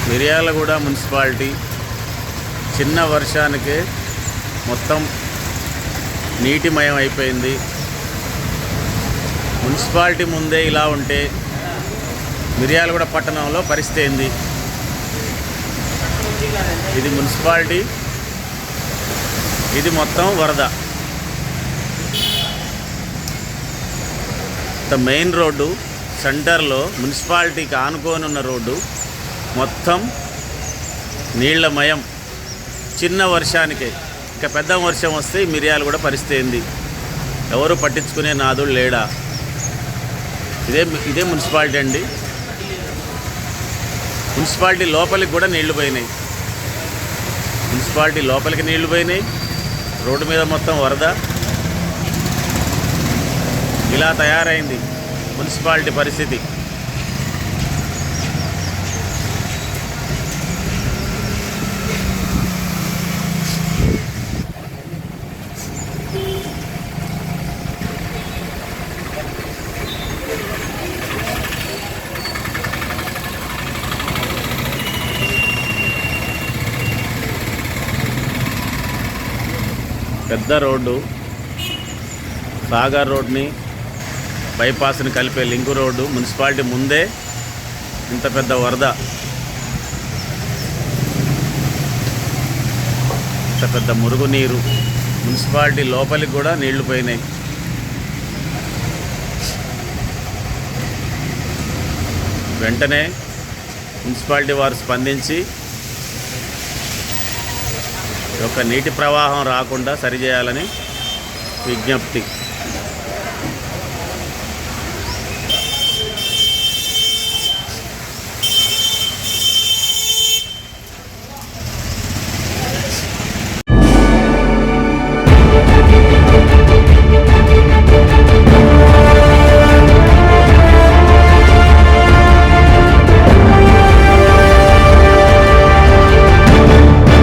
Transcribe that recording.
Miryalaguda municipality చిన్న వర్షానికే మొత్తం నీటిమయం అయిపోయింది. మున్సిపాలిటీ ముందే ఇలా ఉంటే మిర్యాలగూడ పట్టణంలో పరిస్థితి ఏంది? ఇది మున్సిపాలిటీ, ఇది మొత్తం వరద. మెయిన్ రోడ్డు సెంటర్లో మున్సిపాలిటీకి ఆనుకొని ఉన్న రోడ్డు మొత్తం నీళ్లమయం. చిన్న వర్షానికే, ఇంకా పెద్ద వర్షం వస్తే మిర్యాలగూడ పరిస్థితి ఏంది? ఎవరు పట్టించుకునే నాదుడు లేడా? ఇదే మున్సిపాలిటీ అండి. మున్సిపాలిటీ లోపలికి కూడా నీళ్లు పోయినాయి. మున్సిపాలిటీ లోపలికి నీళ్లు పోయినాయి. రోడ్డు మీద మొత్తం వరద. ఇలా తయారైంది మున్సిపాలిటీ పరిస్థితి. పెద్ద రోడ్డు, సాగర్ రోడ్ని బైపాస్ని కలిపే లింకు రోడ్డు. మున్సిపాలిటీ ముందే ఇంత పెద్ద వరద, ఇంత పెద్ద మురుగునీరు. మున్సిపాలిటీ లోపలికి కూడా నీళ్లు పోయినాయి. వెంటనే మున్సిపాలిటీ వారు స్పందించి ఒక నీటి ప్రవాహం రాకుండా సరిచేయాలని విజ్ఞప్తి.